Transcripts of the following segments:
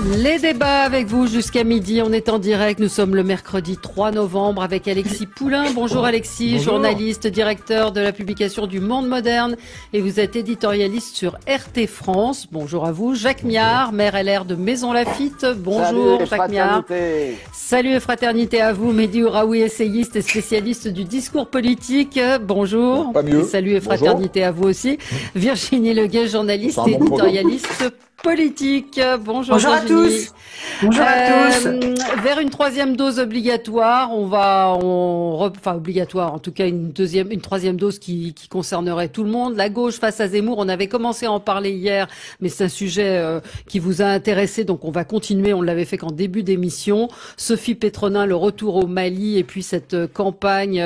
Les débats avec vous jusqu'à midi, on est en direct, nous sommes le mercredi 3 novembre avec Alexis Poulain. Bonjour Alexis, Bonjour. Journaliste, directeur de la publication du Monde Moderne et vous êtes éditorialiste sur RT France. Bonjour à vous. Jacques Miard, maire LR de Maison Lafitte. Bonjour Salut, Jacques Miard. Salut et fraternité à vous. Mehdi Ouraoui, essayiste et spécialiste du discours politique. Bonjour. Pas mieux. Salut et fraternité à vous aussi. Virginie Leguet, journaliste et Bon éditorialiste politique. Bonjour, bonjour à tous. Bonjour à tous. Vers une troisième dose obligatoire, obligatoire, en tout cas une troisième dose qui concernerait tout le monde. La gauche face à Zemmour, on avait commencé à en parler hier, mais c'est un sujet qui vous a intéressé, donc on va continuer. On l'avait fait qu'en début d'émission. Sophie Pétronin, le retour au Mali, et puis cette campagne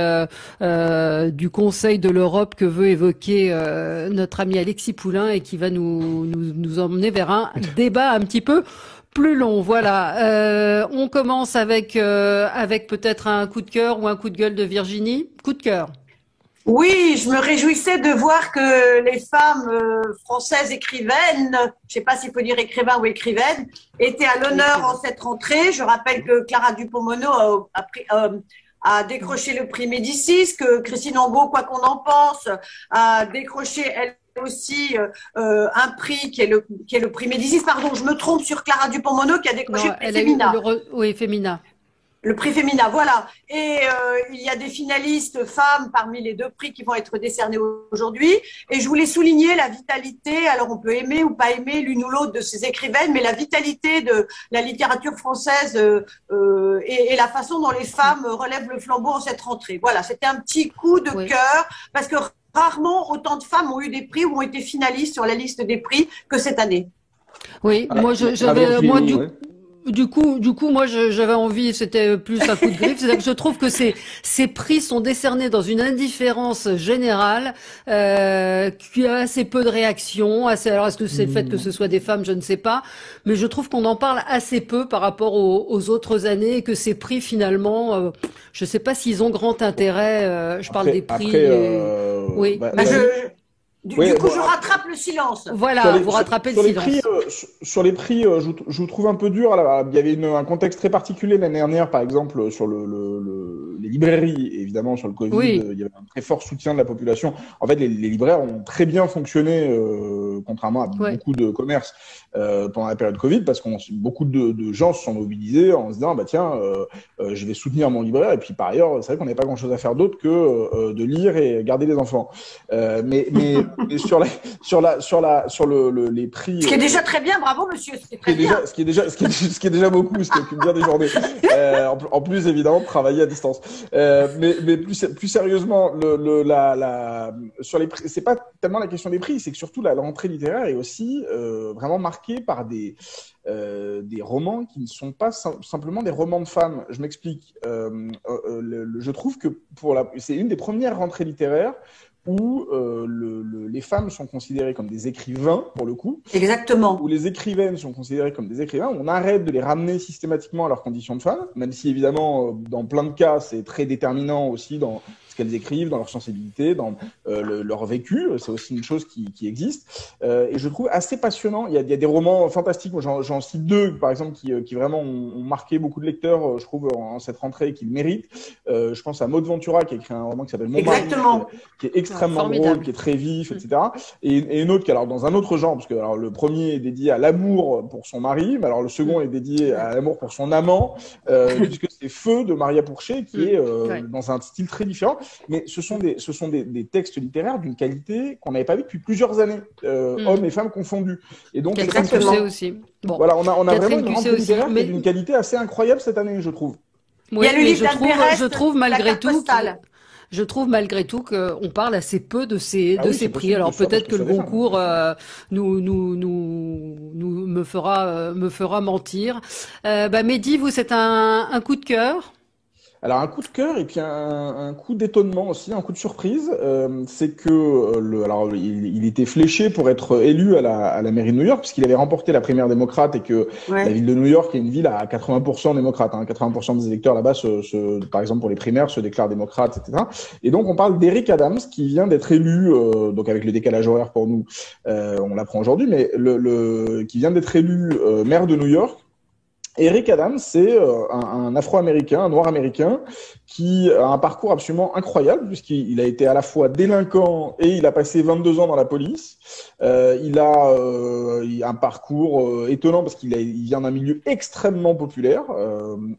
du Conseil de l'Europe que veut évoquer notre ami Alexis Poulain et qui va nous emmener vers un débat un petit peu plus long. Voilà. On commence avec peut-être un coup de cœur ou un coup de gueule de Virginie. Coup de cœur. Oui, je me réjouissais de voir que les femmes françaises écrivaines, je ne sais pas s'il faut dire écrivain ou écrivaine, étaient à l'honneur en cette rentrée. Je rappelle que Clara Dupont-Moreau a décroché le prix Médicis, que Christine Angot, quoi qu'on en pense, a décroché elle aussi un prix qui est le prix Médicis. Pardon, je me trompe sur Clara Dupont-Moreau qui a décroché le prix Femina. Oui, Femina. Le prix Femina, voilà. Et il y a des finalistes femmes parmi les deux prix qui vont être décernés aujourd'hui. Et je voulais souligner la vitalité, alors on peut aimer ou pas aimer l'une ou l'autre de ces écrivaines, mais la vitalité de la littérature française et la façon dont les femmes relèvent le flambeau en cette rentrée. Voilà, c'était un petit coup de cœur, parce que rarement autant de femmes ont eu des prix ou ont été finalistes sur la liste des prix que cette année. Oui, moi Du coup, moi, j'avais envie, c'était plus un coup de griffe. C'est-à-dire que je trouve que ces prix sont décernés dans une indifférence générale, qui a assez peu de réactions. Alors, est-ce que c'est le fait que ce soit des femmes, je ne sais pas, mais je trouve qu'on en parle assez peu par rapport aux autres années et que ces prix, finalement, je ne sais pas s'ils ont grand intérêt. Je parle des prix. Oui. Du coup, je rattrape le silence. Voilà, vous rattrapez le silence. Sur les prix, je vous trouve un peu dur. Là, il y avait un contexte très particulier l'année dernière, par exemple, sur les librairies, évidemment, sur le Covid. Oui. Il y avait un très fort soutien de la population. En fait, les libraires ont très bien fonctionné, contrairement à beaucoup de commerces, pendant la période Covid, parce que beaucoup de gens se sont mobilisés en se disant, bah tiens, je vais soutenir mon libraire. Et puis, par ailleurs, c'est vrai qu'on n'avait pas grand-chose à faire d'autre que de lire et garder les enfants. Mais sur les prix. Ce qui est déjà très bien, bravo monsieur. Ce qui est déjà beaucoup, ce qui occupe bien des journées. En plus, évidemment, de travailler à distance. Mais plus sérieusement, sur les prix, c'est pas tellement la question des prix, c'est que surtout la rentrée littéraire est aussi vraiment marquée par des romans qui ne sont pas simplement des romans de femmes. Je m'explique. Je trouve que c'est une des premières rentrées littéraires où les femmes sont considérées comme des écrivains, pour le coup. Exactement. Où les écrivaines sont considérées comme des écrivains. On arrête de les ramener systématiquement à leurs conditions de femmes, même si, évidemment, dans plein de cas, c'est très déterminant aussi dans ce qu'elles écrivent, dans leur sensibilité, dans leur vécu. C'est aussi une chose qui existe. Et je trouve assez passionnant. Il y a des romans fantastiques. Moi, j'en cite deux, par exemple, qui vraiment ont marqué beaucoup de lecteurs, je trouve, en cette rentrée et qui le méritent. Je pense à Maud Ventura, qui a écrit un roman qui s'appelle Mon mari, qui est extrêmement drôle, qui est très vif, etc. Et une autre qui, alors, dans un autre genre, parce que alors, le premier est dédié à l'amour pour son mari, mais alors le second est dédié à l'amour pour son amant, puisque c'est Feu de Maria Pourchet, qui est dans un style très différent. Mais ce sont des textes littéraires d'une qualité qu'on n'avait pas vu depuis plusieurs années, hommes et femmes confondus. Et donc, Catherine aussi. Bon. Voilà, on a vraiment une rentrée littéraire qui est d'une qualité assez incroyable cette année, je trouve. Oui, il y a le livre je trouve malgré tout qu'on parle assez peu de ces prix. Alors peut-être que le Goncourt me fera mentir. Mehdi, vous, c'est un coup de cœur? Alors un coup de cœur et puis un coup d'étonnement aussi, un coup de surprise, c'est que alors il était fléché pour être élu à la mairie de New York puisqu'il avait remporté la primaire démocrate et que la ville de New York est une ville à 80% démocrate, 80% des électeurs là-bas par exemple pour les primaires se déclarent démocrates, etc. Et donc on parle d'Eric Adams qui vient d'être élu, donc avec le décalage horaire pour nous, on l'apprend aujourd'hui, mais qui vient d'être élu maire de New York. Eric Adams, c'est un Afro-Américain, un Noir américain, qui a un parcours absolument incroyable, puisqu'il a été à la fois délinquant et il a passé 22 ans dans la police. Il a un parcours étonnant parce qu'il vient d'un milieu extrêmement populaire.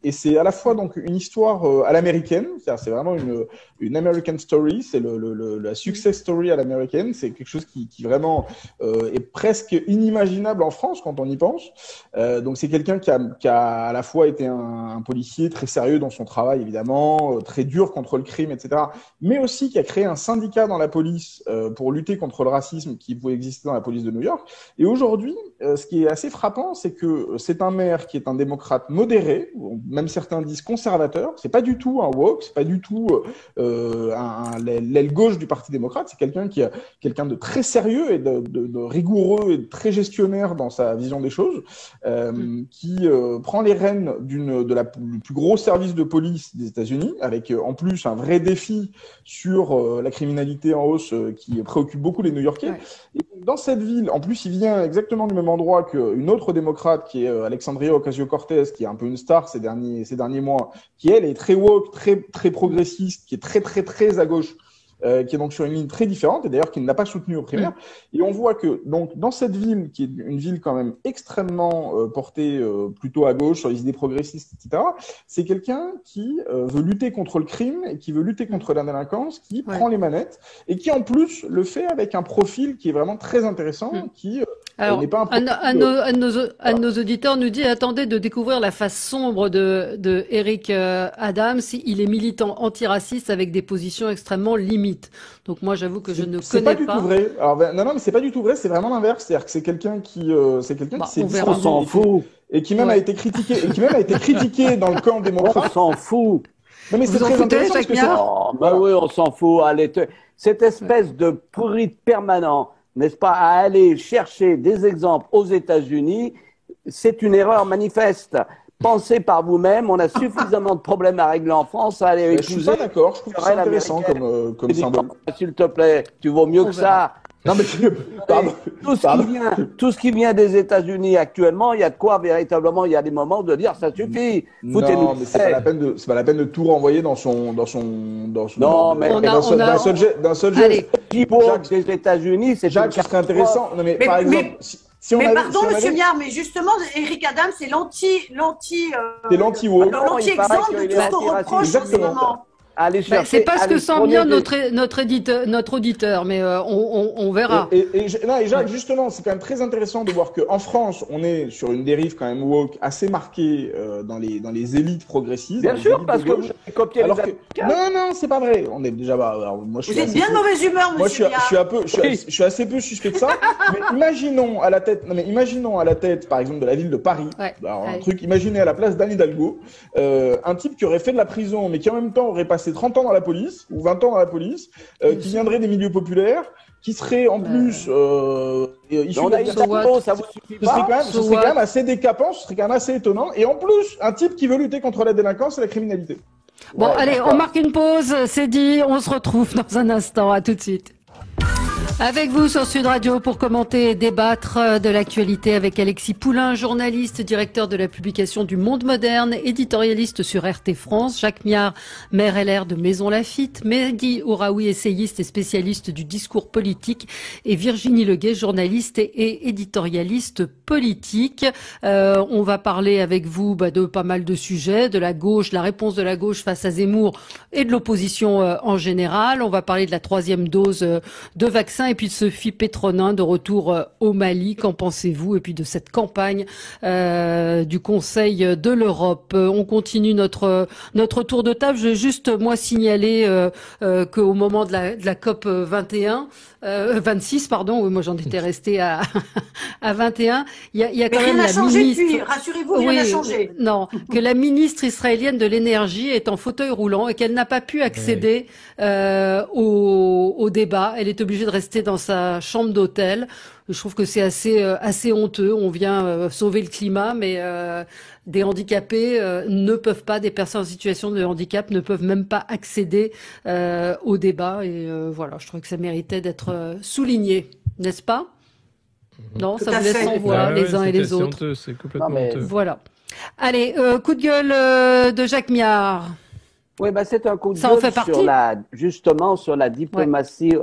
Et c'est à la fois donc une histoire à l'américaine, c'est vraiment une American story, c'est la success story à l'américaine. C'est quelque chose qui vraiment est presque inimaginable en France quand on y pense. Donc c'est quelqu'un qui a à la fois été un policier très sérieux dans son travail, évidemment, très dur contre le crime, etc., mais aussi qui a créé un syndicat dans la police pour lutter contre le racisme qui pouvait exister dans la police de New York. Et aujourd'hui, ce qui est assez frappant, c'est que c'est un maire qui est un démocrate modéré, même certains disent conservateur. C'est pas du tout un woke, c'est pas du tout l'aile gauche du Parti démocrate. C'est quelqu'un de très sérieux et de rigoureux et de très gestionnaire dans sa vision des choses, qui prend les rênes du plus gros service de police des États-Unis, avec en plus un vrai défi sur la criminalité en hausse qui préoccupe beaucoup les New-Yorkais. Ouais. Et dans cette ville, en plus, il vient exactement du même endroit qu'une autre démocrate qui est Alexandria Ocasio-Cortez, qui est un peu une star ces derniers mois, qui elle est très woke, très progressiste, qui est très à gauche. Qui est donc sur une ligne très différente et d'ailleurs qui ne l'a pas soutenu aux primaires. Et on voit que donc dans cette ville, qui est une ville quand même extrêmement portée plutôt à gauche sur les idées progressistes, etc., c'est quelqu'un qui veut lutter contre le crime et qui veut lutter contre la délinquance, qui prend les manettes et qui en plus le fait avec un profil qui est vraiment très intéressant, qui n'est pas un profil... Un de nos auditeurs nous dit, attendez de découvrir la face sombre de Eric Adams. Il est militant antiraciste avec des positions extrêmement limitées. Donc moi j'avoue que je ne connais pas. C'est pas du tout vrai. Alors non mais c'est pas du tout vrai, c'est vraiment l'inverse, c'est-à-dire que c'est quelqu'un qui s'est dit on s'en fout et qui même a été critiqué dans le camp démocrate. On s'en fout. Non mais c'est très intéressant parce que oui, on s'en fout. Allez, cette espèce de pourri permanent, n'est-ce pas, à aller chercher des exemples aux États-Unis, c'est une erreur manifeste. Pensez par vous-même, on a suffisamment de problèmes à régler en France. Allez, je suis pas d'accord, je trouve que c'est intéressant comme symbole. S'il te plaît, tu vaux mieux que ça. Non mais tout ce qui vient des États-Unis actuellement, il y a de quoi véritablement, il y a des moments de dire ça suffit. Non, mais c'est pas la peine de tout renvoyer d'un seul jet. Allez, des États-Unis, c'est Jacques, ce serait intéressant. Non mais par exemple, Monsieur Miard, mais justement, Eric Adams, c'est c'est l'anti-woke. L'anti-exemple de tout ce qu'on reproche en ce moment. C'est pas ce que sent bien notre auditeur, mais on verra. Et Jacques, justement, c'est quand même très intéressant de voir qu'en France, on est sur une dérive quand même woke assez marquée dans les élites progressistes. Bien sûr, parce que vous avez copié les Américains. Non, c'est pas vrai. On est déjà. Vous êtes bien de mauvaise humeur, monsieur. Je suis assez peu suspect de ça. Mais imaginons à la tête, par exemple, de la ville de Paris. Imaginez à la place d'Anne Hidalgo, un type qui aurait fait de la prison, mais qui en même temps aurait passé 30 ans dans la police, ou 20 ans dans la police, qui viendrait des milieux populaires, qui serait en plus issu ça vous suffit pas. Ce serait quand même assez décapant, ce serait quand même assez étonnant, et en plus, un type qui veut lutter contre la délinquance et la criminalité. Bon, allez, on marque une pause, c'est dit, on se retrouve dans un instant, à tout de suite. Avec vous sur Sud Radio pour commenter et débattre de l'actualité avec Alexis Poulain, journaliste, directeur de la publication du Monde Moderne, éditorialiste sur RT France, Jacques Miard, maire LR de Maison Lafitte, Mehdi Ouraoui, essayiste et spécialiste du discours politique, et Virginie Leguet, journaliste et éditorialiste politique. On va parler avec vous de pas mal de sujets, de la gauche, la réponse de la gauche face à Zemmour et de l'opposition en général. On va parler de la 3e dose de vaccin et puis de Sophie Pétronin de retour au Mali. Qu'en pensez-vous? Et puis de cette campagne du Conseil de l'Europe. On continue notre tour de table. Je vais juste moi signaler qu'au moment de la COP 21, 26 pardon, oui, moi j'en étais restée à 21. Il y a quand même la ministre. Depuis, rassurez-vous, rien n'a changé. Non, que la ministre israélienne de l'énergie est en fauteuil roulant et qu'elle n'a pas pu accéder au débat. Elle est obligée de rester dans sa chambre d'hôtel. Je trouve que c'est assez honteux. On vient sauver le climat, mais des handicapés ne peuvent pas, des personnes en situation de handicap ne peuvent même pas accéder au débat. Et voilà, je trouve que ça méritait d'être souligné, n'est-ce pas? Non, Tout ça à vous laisse fait. sans voix les uns et les autres. Honteux, c'est complètement Non, mais- honteux. Voilà. Allez, coup de gueule de Jacques Miard. Oui, ben c'est un coup de Ça en gueule fait partie. justement sur la diplomatie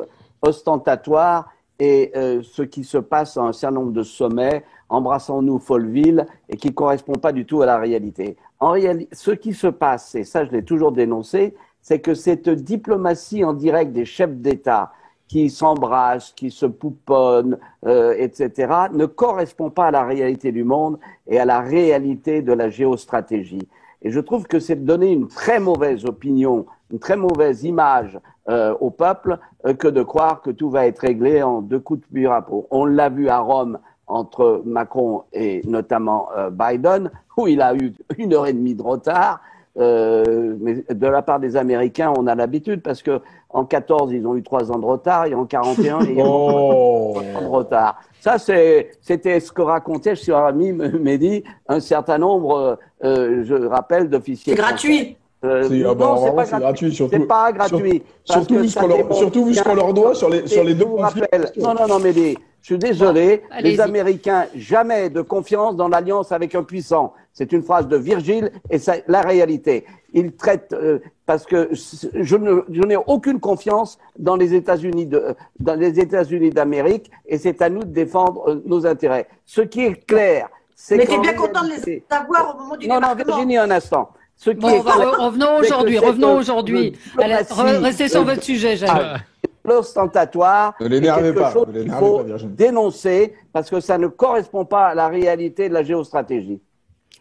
ostentatoire et ce qui se passe à un certain nombre de sommets, Embrassons-nous Folleville, et qui ne correspond pas du tout à la réalité. En réalité, ce qui se passe, et ça je l'ai toujours dénoncé, c'est que cette diplomatie en direct des chefs d'État qui s'embrassent, qui se pouponnent, etc., ne correspond pas à la réalité du monde et à la réalité de la géostratégie. Et je trouve que c'est de donner une très mauvaise opinion, une très mauvaise image au peuple que de croire que tout va être réglé en 2 coups de fusil à peau. On l'a vu à Rome entre Macron et notamment Biden, où il a eu 1h30 de retard. Mais de la part des Américains, on a l'habitude parce que en 14, ils ont eu 3 ans de retard et en 41, ils ont 3 ans de retard. Ça, c'était ce que racontait sur ami Mehdi un certain nombre, je rappelle, d'officiers. C'est gratuit. Non, c'est pas gratuit. C'est pas gratuit. Surtout vu ce qu'on leur doit sur les 2 conflits. Non, Mehdi, je suis désolé. Bon, les Américains, jamais de confiance dans l'alliance avec un puissant. C'est une phrase de Virgile et c'est la réalité. Ils traitent, parce que je n'ai aucune confiance dans les États-Unis d'Amérique et c'est à nous de défendre nos intérêts. Ce qui est clair, c'est que. Mais t'es bien content de les avoir au moment du débarquement. Non, Virginie, un instant. Revenons aujourd'hui. Restez sur votre sujet, Jacques. L'ostentatoire Ne l'énervez pas, il faut dénoncer parce que ça ne correspond pas à la réalité de la géostratégie.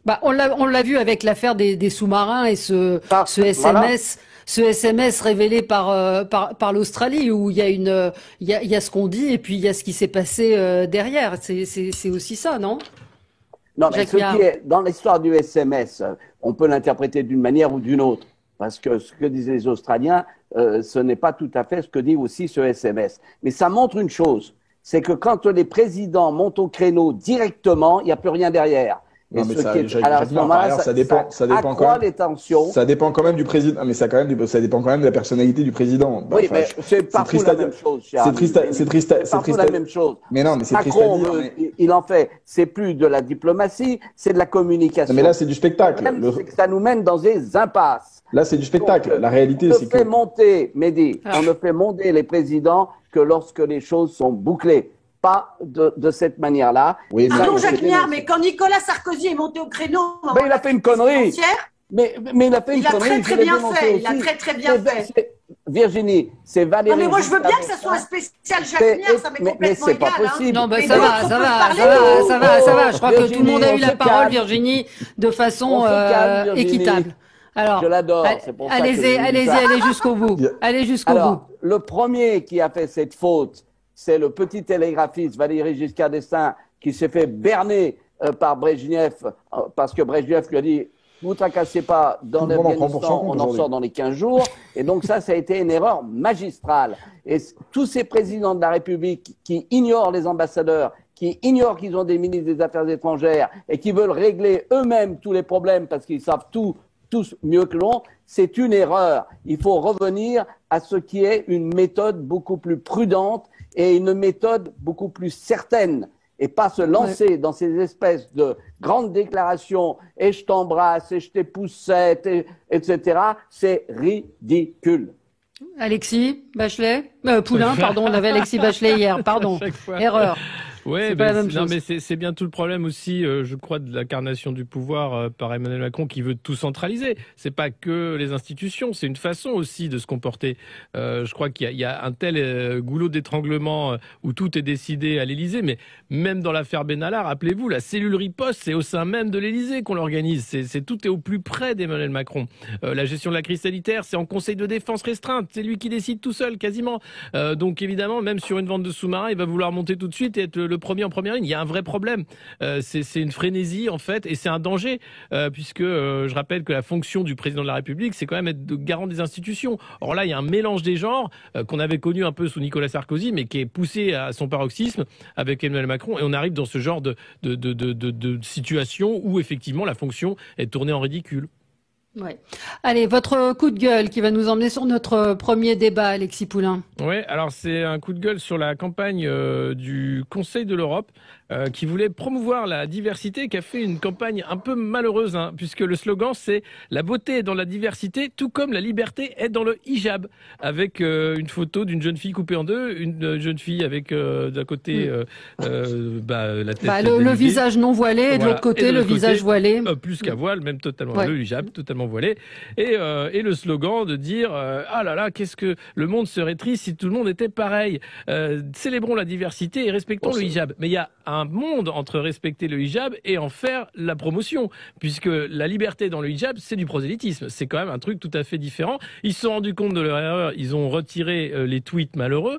Bah, on l'a vu avec l'affaire des sous-marins et ce SMS révélé par l'Australie où il y a ce qu'on dit et puis il y a ce qui s'est passé derrière. C'est aussi ça, non? Non, mais ce qui est dans l'histoire du SMS, on peut l'interpréter d'une manière ou d'une autre. Parce que ce que disaient les Australiens, ce n'est pas tout à fait ce que dit aussi ce SMS. Mais ça montre une chose, c'est que quand les présidents montent au créneau directement, il n'y a plus rien derrière. Non, mais ça dépend quand même. Les tensions. Ça dépend quand même du président. Mais ça dépend quand même de la personnalité du président. Oui, mais c'est partout la même chose. C'est triste. C'est partout la même chose. Mais non, mais c'est triste à dire. Il en fait. C'est plus de la diplomatie, c'est de la communication. Mais là, c'est du spectacle. C'est que ça nous mène dans des impasses. Là, c'est du spectacle. La réalité, c'est que. On ne fait monter les présidents que lorsque les choses sont bouclées. Pas de cette manière-là. Oui, pardon, Jacques Miard, mais quand Nicolas Sarkozy est monté au créneau, il a fait une connerie. Mais il a fait une connerie. Il a très bien fait. Il a très bien fait. Virginie, c'est Valérie. Non, mais moi, je veux bien que ça soit un spécial Jacques Miard, ça m'est complètement égal. Mais c'est pas possible. Non, ben ça va. Je crois que tout le monde a eu la parole, Virginie, de façon équitable. Alors, je l'adore. Allez jusqu'au bout. Allez jusqu'au bout. Le premier qui a fait cette faute, c'est le petit télégraphiste Valéry Giscard d'Estaing qui s'est fait berner par Brejnev parce que Brejnev lui a dit « Vous tracassez pas dans l'Afghanistan, on en sort dans les 15 jours ». Et donc ça a été une erreur magistrale. Et tous ces présidents de la République qui ignorent les ambassadeurs, qui ignorent qu'ils ont des ministres des Affaires étrangères et qui veulent régler eux-mêmes tous les problèmes parce qu'ils savent tous mieux que l'on, c'est une erreur. Il faut revenir à ce qui est une méthode beaucoup plus prudente et une méthode beaucoup plus certaine et pas se lancer dans ces espèces de grandes déclarations et je t'embrasse et je t'époussette, etc. C'est ridicule. Alexis Bachelet Poulain, pardon, on avait Alexis Bachelet hier, pardon, erreur. Ouais, c'est pas la même non, chose. mais c'est bien tout le problème aussi, je crois, de l'incarnation du pouvoir par Emmanuel Macron qui veut tout centraliser. C'est pas que les institutions, c'est une façon aussi de se comporter. Je crois qu'il y a un tel goulot d'étranglement où tout est décidé à l'Élysée, mais même dans l'affaire Benalla, rappelez-vous, la cellule riposte, c'est au sein même de l'Élysée qu'on l'organise. Tout est au plus près d'Emmanuel Macron. La gestion de la crise sanitaire, c'est en conseil de défense restreinte. C'est lui qui décide tout seul, quasiment. Donc évidemment, même sur une vente de sous-marins, il va vouloir monter tout de suite et être le premier en première ligne. Il y a un vrai problème. C'est une frénésie, en fait, et c'est un danger, puisque je rappelle que la fonction du président de la République, c'est quand même être garant des institutions. Or là, il y a un mélange des genres qu'on avait connu un peu sous Nicolas Sarkozy, mais qui est poussé à son paroxysme avec Emmanuel Macron. Et on arrive dans ce genre de situation où, effectivement, la fonction est tournée en ridicule. Ouais. Allez, votre coup de gueule qui va nous emmener sur notre premier débat, Alexis Poulain. Ouais, alors c'est un coup de gueule sur la campagne du Conseil de l'Europe qui voulait promouvoir la diversité, qui a fait une campagne un peu malheureuse, hein, puisque le slogan c'est « La beauté est dans la diversité, tout comme la liberté est dans le hijab », avec une photo d'une jeune fille coupée en deux, une jeune fille avec d'un côté la tête le visage non voilé et de voilà. l'autre côté le visage voilé. Plus qu'à voile, même totalement, Ouais. le hijab totalement voilé. Et le slogan de dire ah là là, qu'est-ce que le monde serait triste si tout le monde était pareil. Célébrons la diversité et respectons le hijab. Mais il y a un monde entre respecter le hijab et en faire la promotion, puisque la liberté dans le hijab, c'est du prosélytisme. C'est quand même un truc tout à fait différent. Ils se sont rendus compte de leur erreur, ils ont retiré les tweets malheureux,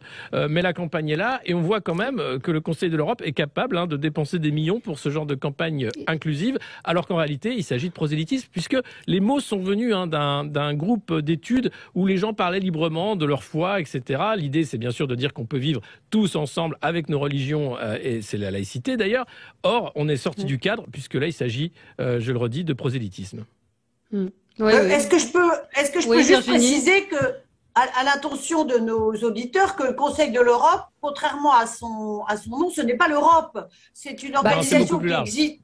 mais la campagne est là et on voit quand même que le Conseil de l'Europe est capable de dépenser des millions pour ce genre de campagne inclusive, alors qu'en réalité, il s'agit de prosélytisme, puisque les mots sont venus d'un groupe d'études où les gens parlaient librement de leur foi, etc. L'idée, c'est bien sûr de dire qu'on peut vivre tous ensemble avec nos religions, et c'est la laïcité d'ailleurs. Or, on est sorti du cadre, puisque là, il s'agit, je le redis, de prosélytisme. Oui, oui. Est-ce que je peux juste Virginie. préciser que, à l'intention de nos auditeurs, que le Conseil de l'Europe, contrairement à son nom, ce n'est pas l'Europe. C'est une c'est organisation beaucoup plus qui large. existe.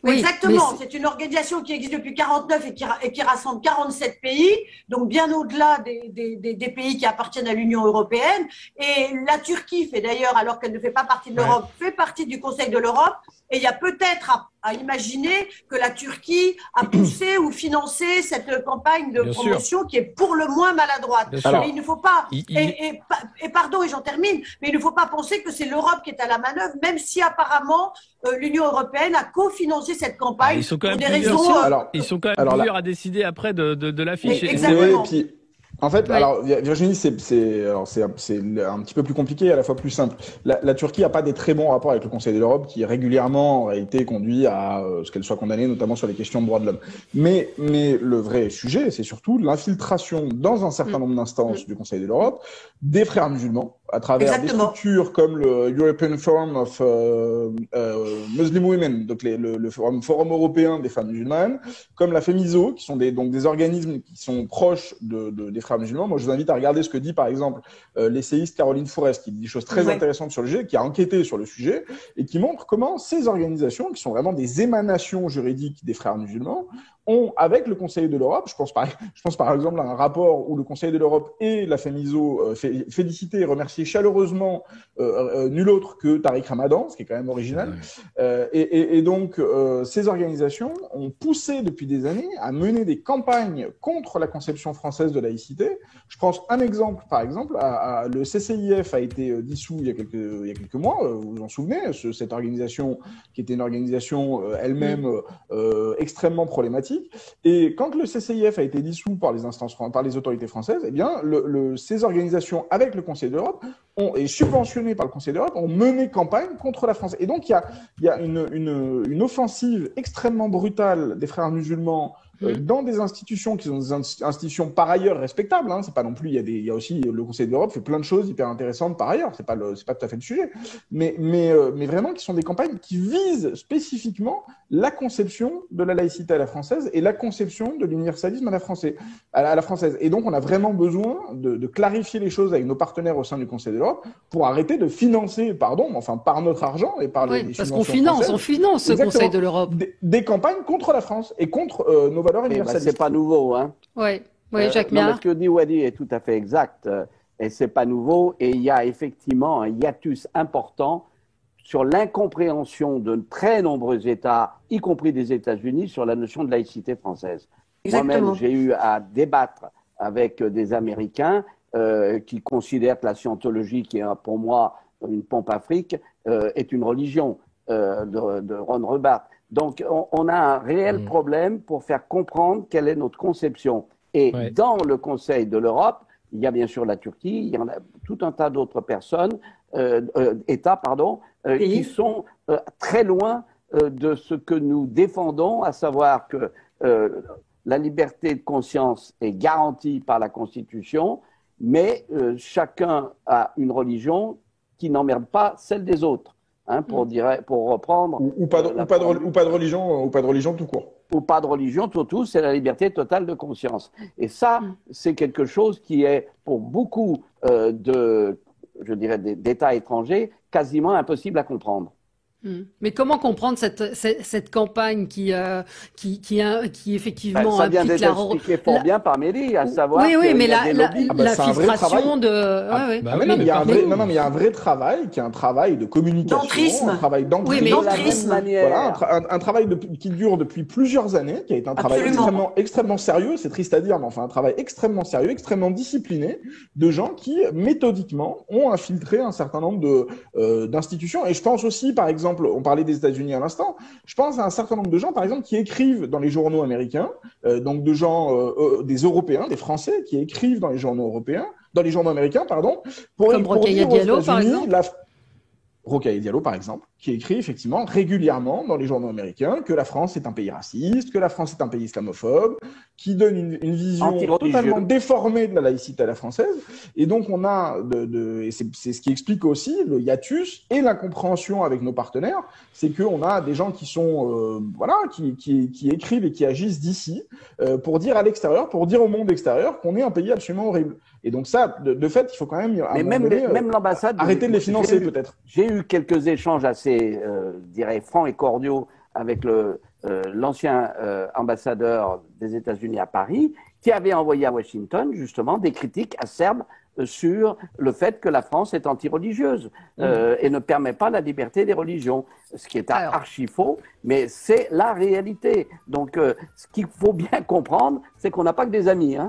Oui, Exactement, mais c'est une organisation qui existe depuis 49 et qui rassemble 47 pays, donc bien au-delà des pays qui appartiennent à l'Union européenne. Et la Turquie fait d'ailleurs, alors qu'elle ne fait pas partie de l'Europe, fait partie du Conseil de l'Europe. Et il y a peut-être à imaginer que la Turquie a poussé ou financé cette campagne de Bien sûr. promotion qui est pour le moins maladroite. Bien sûr. Mais il ne faut pas, Il- et pardon, et j'en termine, mais il ne faut pas penser que c'est l'Europe qui est à la manœuvre, même si apparemment l'Union européenne a cofinancé cette campagne Ils sont quand pour même des plusieurs. raisons. Ils sont quand même alors là- plusieurs à décider après de l'affiche. Exactement. Oui, puis, en fait, Ouais. alors Virginie, c'est un petit peu plus compliqué et à la fois plus simple. La Turquie n'a pas des très bons rapports avec le Conseil de l'Europe, qui régulièrement a été conduit à ce qu'elle soit condamnée, notamment sur les questions de droits de l'homme. Mais le vrai sujet, c'est surtout l'infiltration dans un certain nombre d'instances du Conseil de l'Europe des frères musulmans, à travers Exactement. des structures comme le European Forum of Muslim Women, donc le forum européen des femmes musulmanes, comme la FEMISO, qui sont donc des organismes qui sont proches des frères musulmans. Moi, je vous invite à regarder ce que dit, par exemple, l'essayiste Caroline Fourest, qui dit des choses très Ouais. intéressantes sur le sujet, qui a enquêté sur le sujet, et qui montre comment ces organisations, qui sont vraiment des émanations juridiques des frères musulmans, ont, avec le Conseil de l'Europe, je pense par exemple à un rapport où le Conseil de l'Europe et la FEMISO félicitaient et remerciaient chaleureusement nul autre que Tariq Ramadan, ce qui est quand même original. Et donc, ces organisations ont poussé depuis des années à mener des campagnes contre la conception française de laïcité. Je pense un exemple, par exemple, le CCIF a été dissous il y a quelques mois, vous vous en souvenez, cette organisation qui était une organisation elle-même extrêmement problématique. Et quand le CCIF a été dissous par les autorités françaises, eh bien, ces organisations, avec le Conseil de l'Europe, et subventionnées par le Conseil de l'Europe, ont mené campagne contre la France. Et donc, il y a une offensive extrêmement brutale des frères musulmans dans des institutions qui sont des institutions par ailleurs respectables. C'est pas non plus. Il y a aussi le Conseil de l'Europe fait plein de choses hyper intéressantes par ailleurs. C'est pas tout à fait le sujet. Mais vraiment, qui sont des campagnes qui visent spécifiquement la conception de la laïcité à la française et la conception de l'universalisme à la française. Et donc, on a vraiment besoin de clarifier les choses avec nos partenaires au sein du Conseil de l'Europe pour arrêter de financer, par notre argent et par les parce qu'on subventions on finance ce Exactement. Conseil de l'Europe. des campagnes contre la France et contre nos valeurs universalistes. C'est pas nouveau, hein. Oui, Jacques Non, mais Miard. ce que dit Wadi est tout à fait exact, et c'est pas nouveau. Et il y a effectivement un hiatus important sur l'incompréhension de très nombreux États, y compris des États-Unis, sur la notion de laïcité française. Moi-même, j'ai eu à débattre avec des Américains qui considèrent que la scientologie, qui est pour moi une pompe afrique, est une religion de Ron Hubbard. Donc, on a un réel problème pour faire comprendre quelle est notre conception. Et dans le Conseil de l'Europe, il y a bien sûr la Turquie, il y en a tout un tas d'autres personnes, États, qui sont très loin de ce que nous défendons, à savoir que la liberté de conscience est garantie par la Constitution, mais chacun a une religion qui n'emmerde pas celle des autres, hein, pour reprendre. Ou pas de religion tout court. Ou pas de religion, tout, c'est la liberté totale de conscience. Et ça, c'est quelque chose qui est, pour beaucoup d'États étrangers, quasiment impossible à comprendre. Mais comment comprendre cette campagne qui effectivement ça vient d'être expliqué fort bien par Mélie, à savoir mais la Non, filtration mais il y a un vrai travail, qui est un travail de communication, un travail d'entrisme, un travail qui dure depuis plusieurs années, qui a été un travail extrêmement sérieux, c'est triste à dire, mais enfin un travail extrêmement sérieux, extrêmement discipliné, de gens qui méthodiquement ont infiltré un certain nombre d'institutions. Et je pense aussi, par exemple, on parlait des États-Unis à l'instant, je pense à un certain nombre de gens, par exemple, qui écrivent dans les journaux américains, donc de gens, des Européens, des Français, qui écrivent dans les journaux américains, pour Rokhaya Diallo, par exemple. Rokhaya Diallo, par exemple, qui écrit effectivement régulièrement dans les journaux américains que la France est un pays raciste, que la France est un pays islamophobe, qui donne une vision totalement déformée de la laïcité à la française. Et donc on a, et c'est ce qui explique aussi le hiatus et l'incompréhension avec nos partenaires, c'est qu'on a des gens qui sont, qui écrivent et qui agissent d'ici pour dire à l'extérieur, pour dire au monde extérieur qu'on est un pays absolument horrible. Et donc ça, de fait, il faut quand même, même l'ambassade, arrêter de les financer peut-être. J'ai eu quelques échanges assez, je dirais, francs et cordiaux avec l'ancien ambassadeur des États-Unis à Paris, qui avait envoyé à Washington justement des critiques acerbes sur le fait que la France est anti-religieuse et ne permet pas la liberté des religions, ce qui est archi faux, mais c'est la réalité. Donc, ce qu'il faut bien comprendre, c'est qu'on n'a pas que des amis, hein.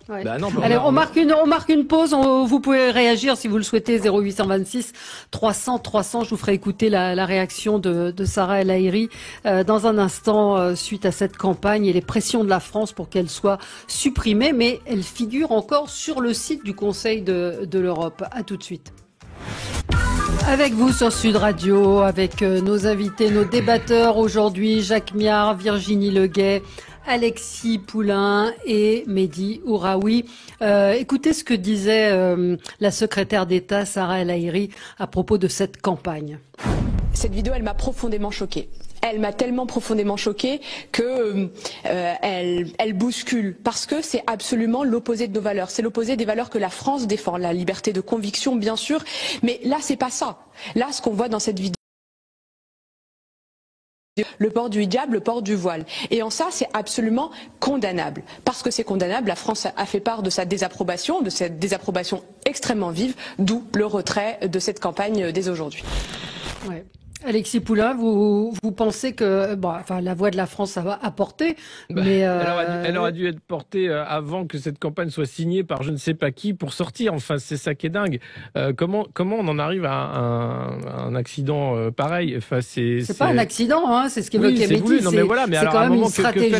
Ouais. Allez, on marque une pause. Vous pouvez réagir si vous le souhaitez. 0826 300 300. Je vous ferai écouter la réaction de Sarah El Haïry dans un instant suite à cette campagne et les pressions de la France pour qu'elle soit supprimée. Mais elle figure encore sur le site du Conseil de l'Europe. À tout de suite. Avec vous sur Sud Radio, avec nos invités, nos débatteurs aujourd'hui, Jacques Miard, Virginie Leguet, Alexis Poulain et Mehdi Ouraoui. Écoutez ce que disait la secrétaire d'État Sarah El Haïry à propos de cette campagne. Cette vidéo, elle m'a profondément choquée. Elle m'a tellement profondément choquée que elle bouscule, parce que c'est absolument l'opposé de nos valeurs. C'est l'opposé des valeurs que la France défend, la liberté de conviction, bien sûr. Mais là, c'est pas ça. Là, ce qu'on voit dans cette vidéo, le port du hijab, le port du voile. Et en ça, c'est absolument condamnable. Parce que c'est condamnable, la France a fait part de cette désappробation extrêmement vive, d'où le retrait de cette campagne dès aujourd'hui. Ouais. Alexis Poulain, vous pensez que la voix de la France ça va apporter, mais elle aurait dû être portée avant que cette campagne soit signée par je ne sais pas qui pour sortir. Enfin, c'est ça qui est dingue. Comment on en arrive à un accident pareil? Enfin, c'est pas un accident, hein. C'est ce qu'évoquait Mehdi. Non, mais voilà. Mais alors, quand même une stratégie.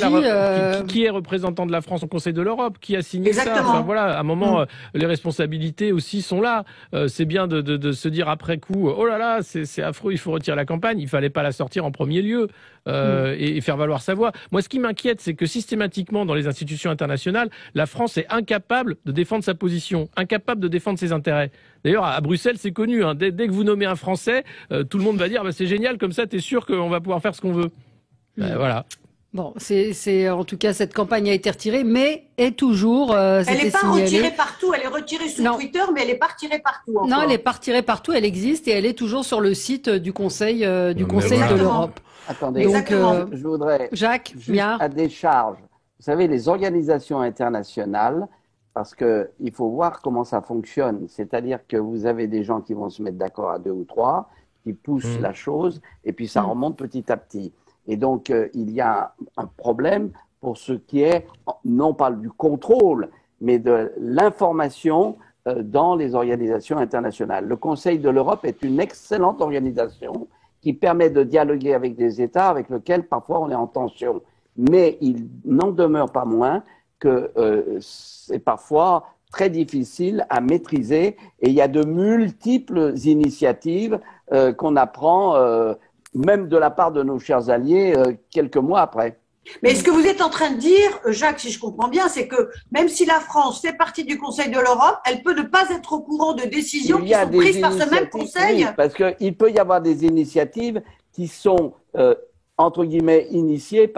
Qui est représentant de la France au Conseil de l'Europe? Qui a signé Exactement. ça? Enfin, voilà. À un moment, les responsabilités aussi sont là. C'est bien de se dire après coup, oh là là, c'est affreux, il faut retirer la campagne. Il fallait pas la sortir en premier lieu et faire valoir sa voix. Moi, ce qui m'inquiète, c'est que systématiquement, dans les institutions internationales, la France est incapable de défendre sa position, incapable de défendre ses intérêts. D'ailleurs, à Bruxelles, c'est connu. Hein, dès que vous nommez un Français, tout le monde va dire c'est génial, comme ça, t'es sûr qu'on va pouvoir faire ce qu'on veut. Voilà. Bon, c'est en tout cas cette campagne a été retirée, mais est toujours. Elle n'est pas retirée partout. Elle est retirée sur Twitter, mais elle n'est pas retirée partout. Encore. Non, elle n'est pas retirée partout. Elle existe et elle est toujours sur le site du Conseil de l'Europe. Attendez, donc je voudrais Jacques Miard à décharge. Vous savez, les organisations internationales, parce que il faut voir comment ça fonctionne. C'est-à-dire que vous avez des gens qui vont se mettre d'accord à 2 ou 3, qui pousse la chose, et puis ça remonte petit à petit. Et donc, il y a un problème pour ce qui est, non pas du contrôle, mais de l'information dans les organisations internationales. Le Conseil de l'Europe est une excellente organisation qui permet de dialoguer avec des États avec lesquels parfois on est en tension. Mais il n'en demeure pas moins que c'est parfois très difficile à maîtriser et il y a de multiples initiatives qu'on apprend même de la part de nos chers alliés quelques mois après. Mais ce que vous êtes en train de dire, Jacques, si je comprends bien, c'est que même si la France fait partie du Conseil de l'Europe, elle peut ne pas être au courant de décisions qui sont prises par ce même Conseil. Oui, parce qu'il peut y avoir des initiatives qui sont, entre guillemets, initiées,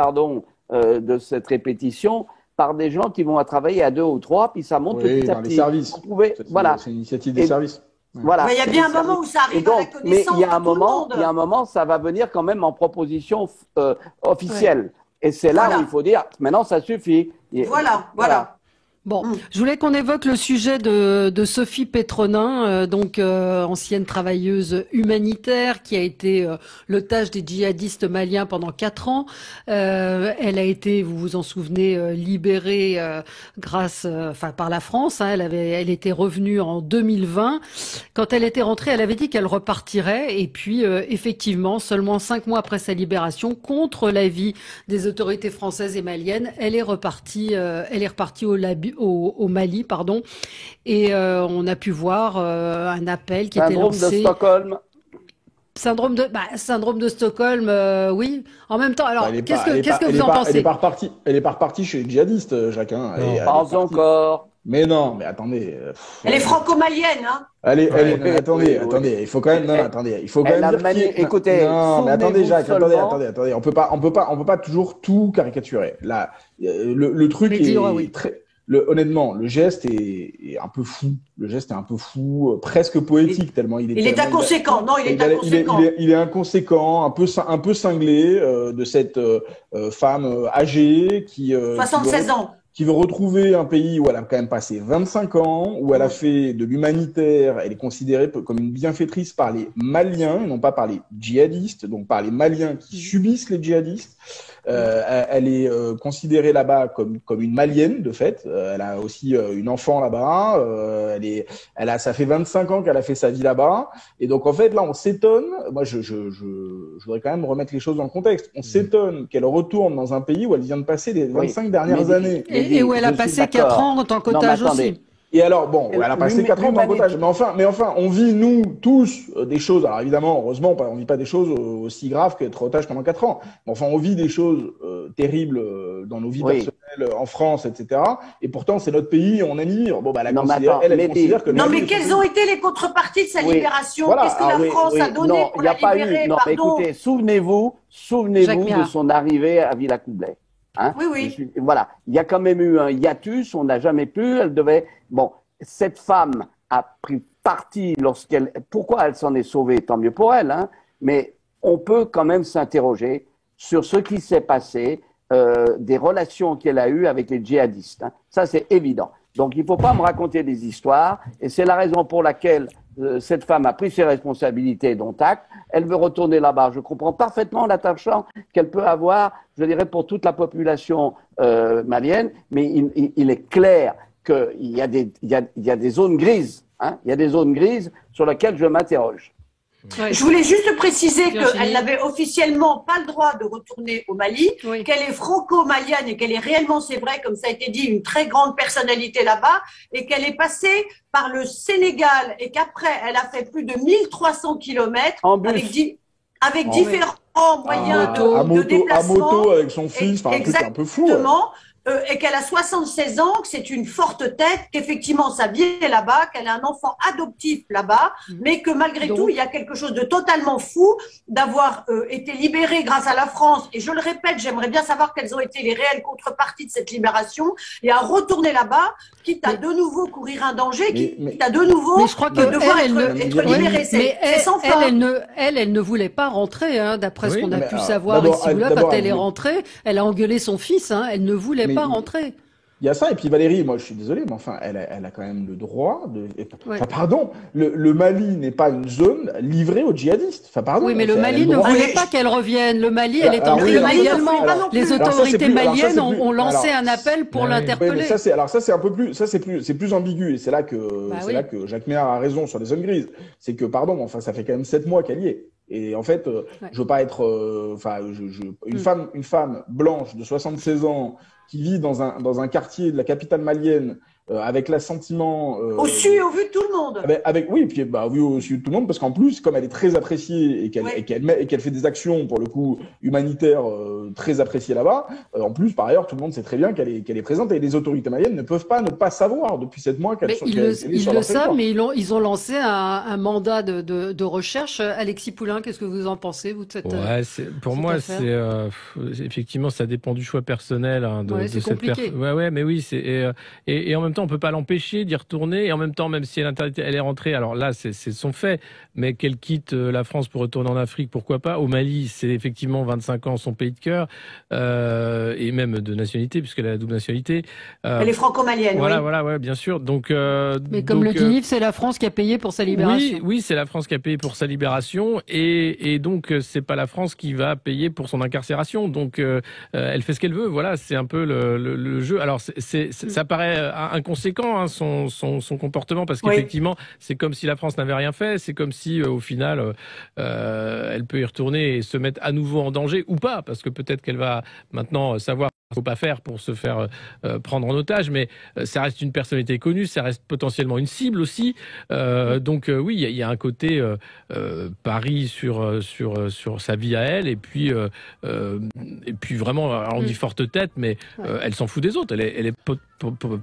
de cette répétition, par des gens qui vont travailler à 2 ou 3, puis ça monte petit à petit. Les services. Voilà. C'est l'initiative des services. Voilà. Mais il y a bien un moment où ça arrive à la connaissance mais il y a un de tout le moment, monde. il y a un moment, ça va venir quand même en proposition officielle. Ouais. Et c'est là où il faut dire, maintenant ça suffit. Voilà. Bon, je voulais qu'on évoque le sujet de Sophie Petronin, ancienne travailleuse humanitaire qui a été l'otage des djihadistes maliens pendant 4 ans. Elle a été, vous vous en souvenez, libérée par la France. Elle était revenue en 2020. Quand elle était rentrée, elle avait dit qu'elle repartirait. Et puis, effectivement, seulement 5 mois après sa libération, contre l'avis des autorités françaises et maliennes, elle est repartie au Mali, et on a pu voir un appel qui était lancé. Syndrome de Stockholm. Syndrome de Stockholm, oui. En même temps, alors, qu'est-ce que vous en pensez? Elle est pas repartie chez les djihadistes, Jacques. Pas encore. Mais non, mais attendez. Elle est franco-malienne, hein. Attendez, il faut quand même, dire écoutez, non, mais attendez, Jacques, attendez, on peut pas toujours tout caricaturer. Là, le truc est très, honnêtement, le geste est un peu fou. Le geste est un peu fou, presque poétique tellement il est. Il est inconséquent. Non, il est inconséquent. Il est inconséquent, un peu cinglé de cette femme âgée qui 76 ans. Qui veut retrouver un pays où elle a quand même passé 25 ans, où elle a fait de l'humanitaire, elle est considérée comme une bienfaitrice par les Maliens, et non pas par les djihadistes, donc par les Maliens qui subissent les djihadistes. Elle est considérée là-bas comme une Malienne, de fait. Elle a aussi une enfant là-bas. Ça fait 25 ans qu'elle a fait sa vie là-bas. Et donc, en fait, là, on s'étonne. Moi, je voudrais quand même remettre les choses dans le contexte. On s'étonne qu'elle retourne dans un pays où elle vient de passer les 25 dernières années. Et où elle a passé 4 ans en tant qu'otage aussi. Et alors, bon, elle a passé 4 ans en tant qu'otage. Mais enfin, on vit, nous, tous, des choses. Alors, évidemment, heureusement, on vit pas des choses aussi graves qu'être otage pendant 4 ans. Mais enfin, on vit des choses terribles dans nos vies personnelles, en France, etc. Et pourtant, c'est notre pays, on admire. Bon, elle considère que... Non, mais quelles ont été les contreparties de sa libération? Qu'est-ce que la France a donné pour la libérer? Non, écoutez, souvenez-vous de son arrivée à Villacoublay. Hein? Oui. Voilà. Il y a quand même eu un hiatus, on n'a jamais pu, cette femme a pris parti pourquoi elle s'en est sauvée, tant mieux pour elle, hein, mais on peut quand même s'interroger sur ce qui s'est passé, des relations qu'elle a eues avec les djihadistes, hein. Ça, c'est évident. Donc, il ne faut pas me raconter des histoires, et c'est la raison pour laquelle cette femme a pris ses responsabilités, dont acte. Elle veut retourner là-bas. Je comprends parfaitement l'attachement qu'elle peut avoir, je dirais, pour toute la population malienne, mais il est clair qu'il y a des zones grises, hein. Il y a des zones grises sur lesquelles je m'interroge. Je voulais juste préciser qu'elle n'avait officiellement pas le droit de retourner au Mali, qu'elle est franco-malienne et qu'elle est réellement, c'est vrai, comme ça a été dit, une très grande personnalité là-bas, et qu'elle est passée par le Sénégal et qu'après, elle a fait plus de 1300 kilomètres avec différents moyens de déplacement. À moto avec son fils, un truc un peu fou. Et qu'elle a 76 ans, que c'est une forte tête, qu'effectivement sa vie est là-bas, qu'elle a un enfant adoptif là-bas, mais que malgré tout, il y a quelque chose de totalement fou d'avoir été libérée grâce à la France. Et je le répète, j'aimerais bien savoir quelles ont été les réelles contreparties de cette libération, et à retourner là-bas, quitte à de nouveau courir un danger, quitte à de nouveau devoir être libérée. C'est sans fin. Elle ne voulait pas rentrer, hein, d'après ce qu'on a pu savoir ici ou là. Quand elle est rentrée, elle a engueulé son fils, hein, elle ne voulait pas rentrer. Il y a ça, et puis Valérie, moi je suis désolé, mais enfin, elle a quand même le droit de. Ouais. Enfin, pardon, le Mali n'est pas une zone livrée aux djihadistes. Enfin, pardon. Oui, mais le elle a Mali ne droit. voulait pas qu'elle revienne. Le Mali, elle est en Alors, oui, prison alors, également. alors, Les alors, ça, c'est autorités plus- alors, ça, maliennes c'est plus- ont lancé alors, un appel pour oui, Oui, l'interpeller. mais c'est un peu plus, c'est plus ambigu, et c'est là que, Bah c'est oui. là que Jacques Ménard a raison sur les zones grises. C'est que, pardon, enfin, ça fait quand même 7 mois qu'elle y est. Et en fait, Ouais. je veux pas être, une femme blanche de 76 ans qui vit dans un quartier de la capitale malienne, avec l'assentiment, Au su et au vu de tout le monde. oui, puis bah oui aussi tout le monde, parce qu'en plus, comme elle est très appréciée et Ouais. qu'elle fait des actions pour le coup humanitaires très appréciées là-bas, en plus par ailleurs tout le monde sait très bien qu'elle est présente, et les autorités maliennes ne peuvent pas ne pas savoir depuis 7 mois qu'elle Mais qu'elle ils est le sur savent, leur territoire. mais ils ont lancé un mandat de recherche. Alexis Poulain, qu'est-ce que vous en pensez, vous, de cette Ouais, pour cette moi, affaire effectivement, ça dépend du choix personnel Ouais, c'est cette compliqué. personne. Ouais, mais oui, et en même temps, on peut pas l'empêcher d'y retourner. Et en même temps, même si elle est rentrée, alors là, c'est son fait, mais qu'elle quitte la France pour retourner en Afrique, pourquoi pas. Au Mali, c'est effectivement 25 ans son pays de cœur, et même de nationalité, puisqu'elle a la double nationalité. Elle est franco-malienne, oui. Voilà, ouais, bien sûr. Donc, Mais comme le dit Yves, c'est la France qui a payé pour sa libération. oui, c'est la France qui a payé pour sa libération, et donc c'est pas la France qui va payer pour son incarcération. Donc elle fait ce qu'elle veut. Voilà, c'est un peu le jeu. Alors ça paraît inconséquent, hein, son comportement, parce qu'effectivement c'est comme si la France n'avait rien fait. C'est comme si au final elle peut y retourner et se mettre à nouveau en danger ou pas, parce que peut-être qu'elle va maintenant savoir qu'il ne faut pas faire pour se faire prendre en otage, mais ça reste une personnalité connue, ça reste potentiellement une cible aussi. Donc oui, il y a un côté pari sur sa vie à elle, et puis vraiment, alors on dit forte tête, mais elle s'en fout des autres. Elle est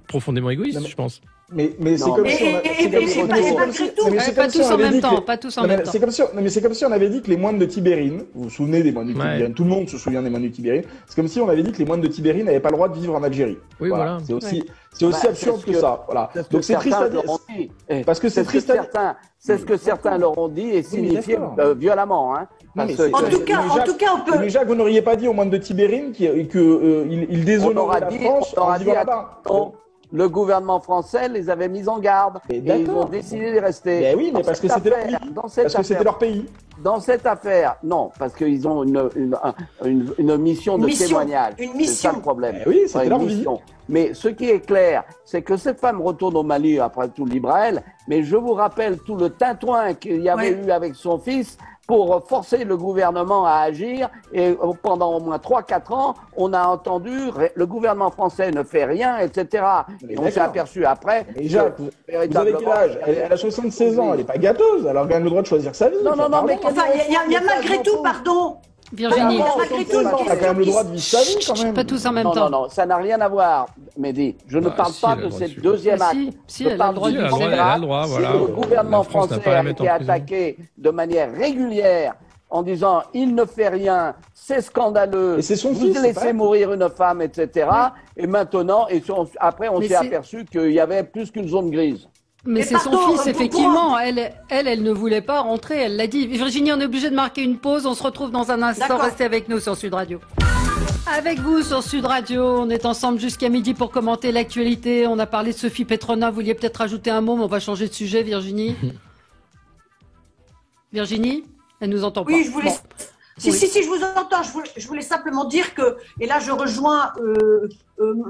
profondément égoïste, je pense. Mais c'est Non, comme mais- si on a- c'est comme si- et mais c'est pas comme si- malgré tout. mais Ouais, c'est pas comme si tous on en avait même dit temps, que- pas tous en Non, mais même temps. c'est comme si, non, mais c'est comme si on avait dit que les moines de Tibérine, vous vous souvenez des moines de Tibérine, Ouais. tout le monde se souvient des moines de Tibérine, c'est comme si on avait dit que les moines de Tibérine n'avaient pas le droit de vivre en Algérie. Oui, voilà. C'est aussi Bah, absurde c'est ce que ça. Voilà. C'est ce Donc que c'est triste à certains dire. leur ont dit. Parce que c'est triste à dire. C'est ce que certains leur ont dit et signifié d'accord. violemment. Hein, Non, mais parce c'est- que- En tout cas, on peut. Mais Jacques, vous n'auriez pas dit aux moines de Tibérine qu'ils on déshonoraient aura la dit, France on en aura vivant dit, là-bas. attention, le gouvernement français les avait mis en garde Mais et ils d'accord. ont décidé de rester. Mais oui, mais Dans parce que cette c'était leur affaire- pays. dans cette Parce que c'était affaire- leur pays. Dans cette affaire, non, parce qu'ils ont une mission de Mission, témoignage. une C'est mission. ça le problème. Eh oui, c'était Une leur mission. Mais ce qui est clair, c'est que cette femme retourne au Mali, après tout libre à elle, mais je vous rappelle tout le tintouin qu'il y avait Ouais. eu avec son fils pour forcer le gouvernement à agir, et pendant au moins 3-4 ans, on a entendu le gouvernement français ne fait rien, etc. Mais Et on s'est d'accord. aperçu après. Et Jacques, que, vous avez quel âge? Elle a 76 ans, elle n'est pas gâteuse, elle a quand même le droit de choisir sa vie. Non, Enfin, non, mais pardon. Enfin, il y a malgré tout, pardon. Virginie, Avant, malgré tout, 76 ans, elle a quand même le droit de vivre sa vie quand Chut, même. pas tous en même Non, temps. non, ça n'a rien à voir, Mehdi. Je ne Bah, parle si, pas elle a de le droit de cette suivre. deuxième Ah, acte. si, Je elle a parle le droit du de elle a le droit, vivre. elle a le droit, Si voilà. le gouvernement La France n'a français pas à la a mettre été en prison. attaqué de manière régulière en disant il ne fait rien, c'est scandaleux, Et c'est son vous fils, c'est laissez pas- mourir une femme, etc. Et maintenant, après, on Mais s'est c'est- aperçu qu'il y avait plus qu'une zone grise. Mais Mais c'est son pardon, fils, pour- effectivement. Elle ne voulait pas rentrer, elle l'a dit. Virginie, on est obligé de marquer une pause. On se retrouve dans un instant. D'accord. Restez avec nous sur Sud Radio. Avec vous sur Sud Radio, on est ensemble jusqu'à midi pour commenter l'actualité. On a parlé de Sophie Petrona. Vous vouliez peut-être rajouter un mot, mais on va changer de sujet, Virginie. Virginie, elle nous entend pas. Oui, je voulais. Bon. Si, Oui. si, je vous entends. Je voulais simplement dire que, et là je rejoins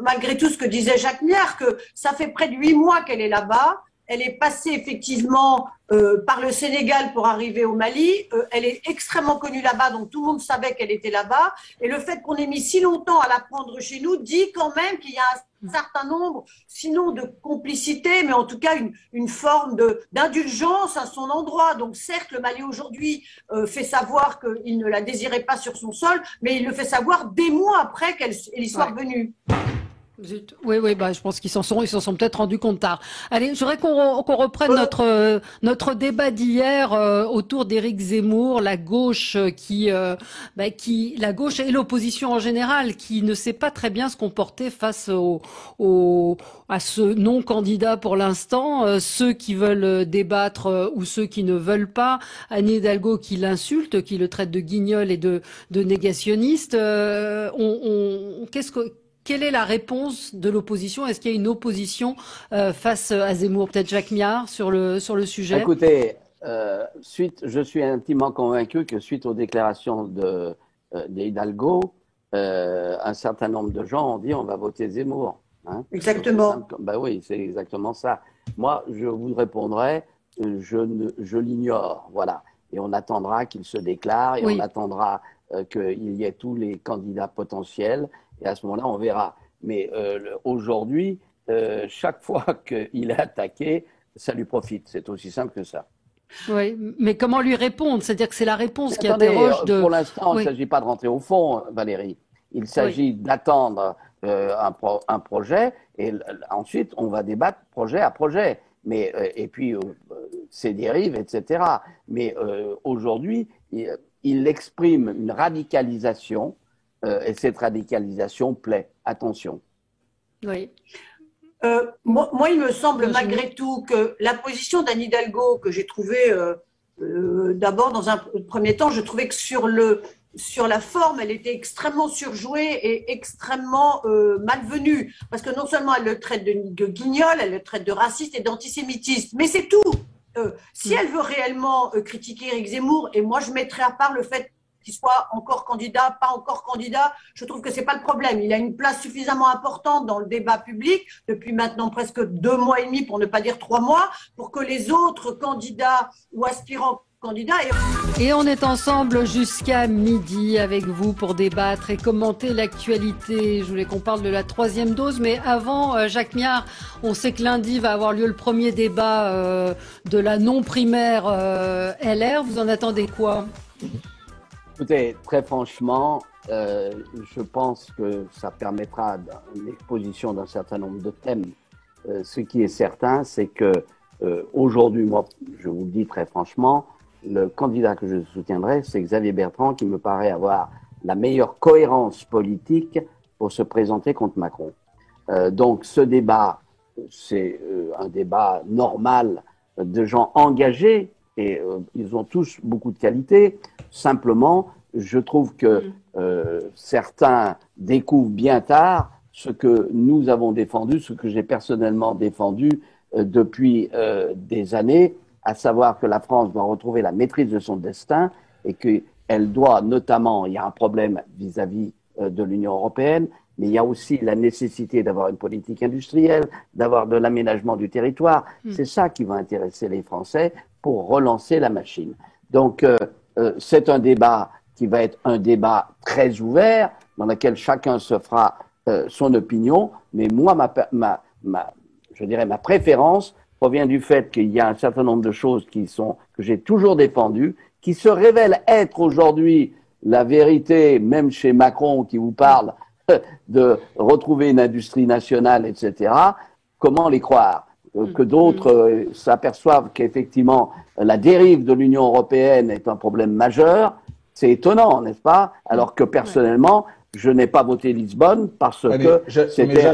malgré tout ce que disait Jacques Miard, que ça fait près de 8 mois qu'elle est là-bas. Elle est passée effectivement par le Sénégal pour arriver au Mali. Elle est extrêmement connue là-bas, donc tout le monde savait qu'elle était là-bas. Et le fait qu'on ait mis si longtemps à la prendre chez nous dit quand même qu'il y a un certain nombre, sinon de complicité, mais en tout cas une forme d'indulgence à son endroit. Donc certes, le Mali aujourd'hui fait savoir qu'il ne la désirait pas sur son sol, mais il le fait savoir des mois après qu'elle y soit revenue. Zut. Oui, bah, je pense qu'ils s'en sont peut-être rendus compte tard. Allez, je voudrais qu'on reprenne notre débat d'hier autour d'Éric Zemmour, la gauche la gauche et l'opposition en général, qui ne sait pas très bien se comporter face à ce non-candidat pour l'instant, ceux qui veulent débattre ou ceux qui ne veulent pas. Anne Hidalgo qui l'insulte, qui le traite de guignol et de négationniste. quelle est la réponse de l'opposition? Est-ce qu'il y a une opposition face à Zemmour? Peut-être Jacques Miard sur le sujet. Écoutez, je suis intimement convaincu que suite aux déclarations d'Hidalgo, un certain nombre de gens ont dit on va voter Zemmour. Hein. Exactement. Ben oui, c'est exactement ça. Moi, je vous répondrai, je l'ignore, voilà. Et on attendra qu'il se déclare et on attendra qu'il y ait tous les candidats potentiels et à ce moment-là, on verra. Mais aujourd'hui, chaque fois qu'il est attaqué, ça lui profite. C'est aussi simple que ça. Oui, mais comment lui répondre? C'est-à-dire que c'est la réponse qui interroge de... Pour l'instant, il ne s'agit pas de rentrer au fond, Valérie. Il s'agit d'attendre un projet et ensuite, on va débattre projet à projet. Mais, et puis, ses dérives, etc. Mais aujourd'hui, il exprime une radicalisation et cette radicalisation plaît. Attention. Oui. Moi, il me semble malgré tout que la position d'Anne Hidalgo, que j'ai trouvée, d'abord, dans un premier temps, je trouvais que sur la forme, elle était extrêmement surjouée et extrêmement malvenue. Parce que non seulement elle le traite de guignol, elle le traite de raciste et d'antisémitiste. Mais c'est tout. Si elle veut réellement critiquer Éric Zemmour, et moi je mettrais à part le fait qu'il soit encore candidat, pas encore candidat, je trouve que c'est pas le problème. Il a une place suffisamment importante dans le débat public depuis maintenant presque 2 mois et demi, pour ne pas dire 3 mois, pour que les autres candidats ou aspirants candidats... Et on est ensemble jusqu'à midi avec vous pour débattre et commenter l'actualité. Je voulais qu'on parle de la 3e dose, mais avant, Jacques Miard, on sait que lundi va avoir lieu le premier débat de la non-primaire LR. Vous en attendez quoi? Écoutez, très franchement, je pense que ça permettra l'exposition d'un certain nombre de thèmes. Ce qui est certain, c'est que aujourd'hui, moi, je vous le dis très franchement, le candidat que je soutiendrai, c'est Xavier Bertrand, qui me paraît avoir la meilleure cohérence politique pour se présenter contre Macron. Donc ce débat, c'est un débat normal de gens engagés et ils ont tous beaucoup de qualités. Simplement, je trouve que certains découvrent bien tard ce que nous avons défendu, ce que j'ai personnellement défendu depuis des années, à savoir que la France doit retrouver la maîtrise de son destin et qu'elle doit notamment, il y a un problème vis-à-vis de l'Union européenne, mais il y a aussi la nécessité d'avoir une politique industrielle, d'avoir de l'aménagement du territoire. C'est ça qui va intéresser les Français pour relancer la machine. Donc, c'est un débat qui va être un débat très ouvert, dans lequel chacun se fera son opinion, mais moi, je dirais ma préférence provient du fait qu'il y a un certain nombre de choses que j'ai toujours défendues, qui se révèlent être aujourd'hui la vérité, même chez Macron qui vous parle de retrouver une industrie nationale, etc. Comment les croire? Que d'autres s'aperçoivent qu'effectivement la dérive de l'Union européenne est un problème majeur, c'est étonnant, n'est-ce pas? Alors que personnellement, je n'ai pas voté Lisbonne parce que c'était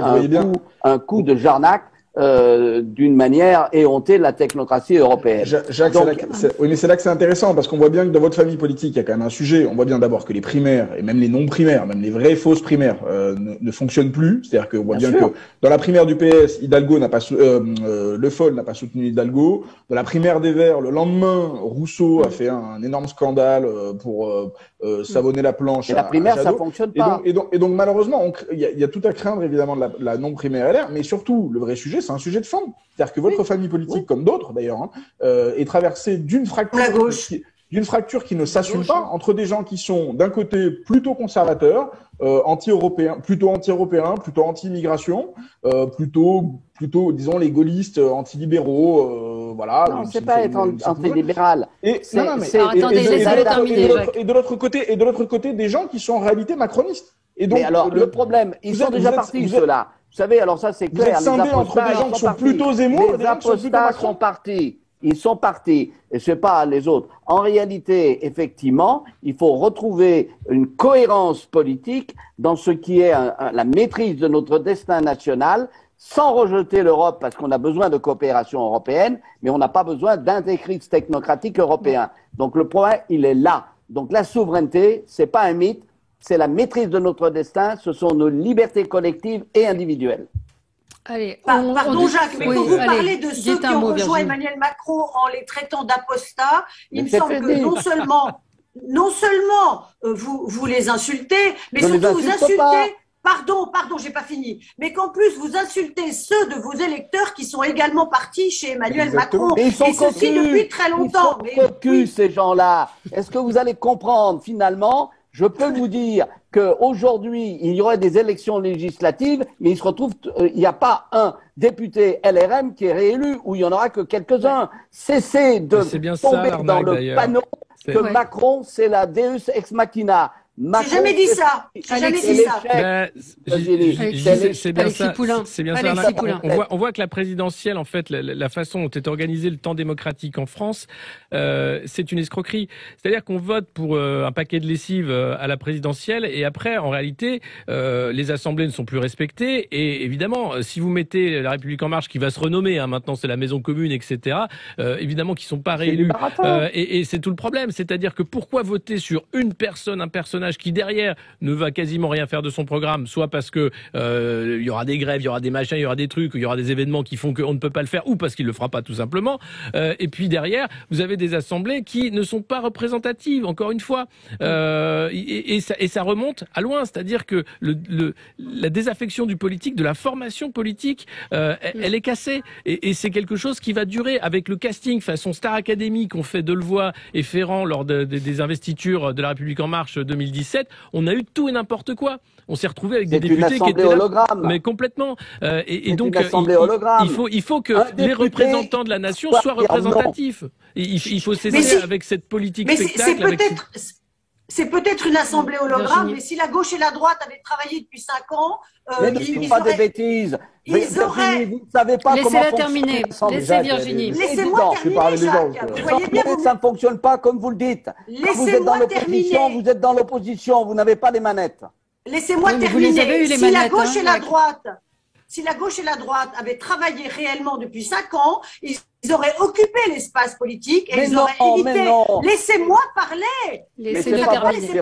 un coup de Jarnac d'une manière éhontée de la technocratie européenne. Jacques, oui, mais c'est là que c'est intéressant, parce qu'on voit bien que dans votre famille politique, il y a quand même un sujet. On voit bien d'abord que les primaires, et même les non-primaires, même les vraies fausses primaires, ne fonctionnent plus. C'est-à-dire qu'on voit bien que dans la primaire du PS, Hidalgo n'a pas Le Foll n'a pas soutenu Hidalgo. Dans la primaire des Verts, le lendemain, Rousseau a fait un énorme scandale pour savonner la planche. Et la primaire, ça fonctionne pas. Et donc malheureusement, il y a tout à craindre évidemment de la non-primaire LR, mais surtout, le vrai sujet, c'est un sujet de fond. C'est-à-dire que votre famille politique, comme d'autres d'ailleurs, est traversée d'une fracture qui ne s'assume pas entre des gens qui sont d'un côté plutôt conservateurs, anti-européens, plutôt anti-immigration, plutôt disons les gaullistes, anti-libéraux, voilà. Non, c'est pas être anti-libéral. Et de l'autre côté, des gens qui sont en réalité macronistes. Et donc, mais alors, le problème, ils sont déjà partis, ceux-là. Vous savez, alors ça, c'est clair. Vous êtes scindé entre des gens qui sont plutôt Zemmour et des gens qui sont plutôt Macron. Sont partis. Ils sont partis. Et c'est pas les autres. En réalité, effectivement, il faut retrouver une cohérence politique dans ce qui est la maîtrise de notre destin national, sans rejeter l'Europe, parce qu'on a besoin de coopération européenne, mais on n'a pas besoin d'intégrisme technocratique européen. Donc le problème, il est là. Donc la souveraineté, c'est pas un mythe, c'est la maîtrise de notre destin, ce sont nos libertés collectives et individuelles. Allez, pardon Jacques, mais oui, quand vous allez, parlez de ceux qui ont rejoint Emmanuel Macron en les traitant d'apostats, il me semble que non seulement vous les insultez, mais surtout vous insultez. Pardon, j'ai pas fini. Mais qu'en plus, vous insultez ceux de vos électeurs qui sont également partis chez Emmanuel Macron. Mais ils sont ceci depuis très longtemps. Ils sont cocus, ces gens-là. Est-ce que vous allez comprendre, finalement? Je peux vous dire qu'aujourd'hui, il y aurait des élections législatives, mais il se retrouve, il n'y a pas un député LRM qui est réélu, ou il n'y en aura que quelques-uns. Cessez de tomber dans le panneau que Macron, c'est la Deus ex machina. J'ai jamais dit ça. J'ai jamais dit ça. C'est bien ça. C'est bien ça. On voit que la présidentielle, en fait, la façon dont est organisé le temps démocratique en France, c'est une escroquerie. C'est-à-dire qu'on vote pour un paquet de lessive à la présidentielle et après, en réalité, les assemblées ne sont plus respectées. Et évidemment, si vous mettez La République en marche, qui va se renommer, hein, maintenant c'est la Maison commune, etc., évidemment qu'ils ne sont pas réélus. Et c'est tout le problème. C'est-à-dire que pourquoi voter sur une personne, un personnage qui derrière ne va quasiment rien faire de son programme, soit parce que il y aura des grèves, il y aura des machins, il y aura des trucs, il y aura des événements qui font qu'on ne peut pas le faire, ou parce qu'il le fera pas tout simplement. Et puis derrière, vous avez des assemblées qui ne sont pas représentatives, encore une fois, et ça remonte à loin. C'est-à-dire que la désaffection du politique, de la formation politique, elle est cassée, et c'est quelque chose qui va durer. Avec le casting façon Star Academy qu'ont fait Delevoye et Ferrand lors des investitures de La République en marche 2017, on a eu tout et n'importe quoi. On s'est retrouvé avec des députés qui étaient là, mais complètement. Et donc, il faut que les représentants de la nation soient représentatifs. Il faut cesser avec cette politique spectacle. C'est peut-être une assemblée hologramme, mais si la gauche et la droite avaient travaillé depuis 5 ans, ils pas des bêtises. Vous ne savez pas comment laissez-la terminer. Laissez Virginie. Laissez-moi terminer, Jacques. Vous voyez bien, ça ne fonctionne pas comme vous le dites. Vous êtes dans l'opposition, vous êtes dans l'opposition, vous n'avez pas les manettes. Laissez-moi terminer. Si la gauche et la droite, si la gauche et la droite avaient travaillé réellement depuis 5 ans, ils auraient occupé l'espace politique et ils auraient évité. Laissez-moi parler. Laissez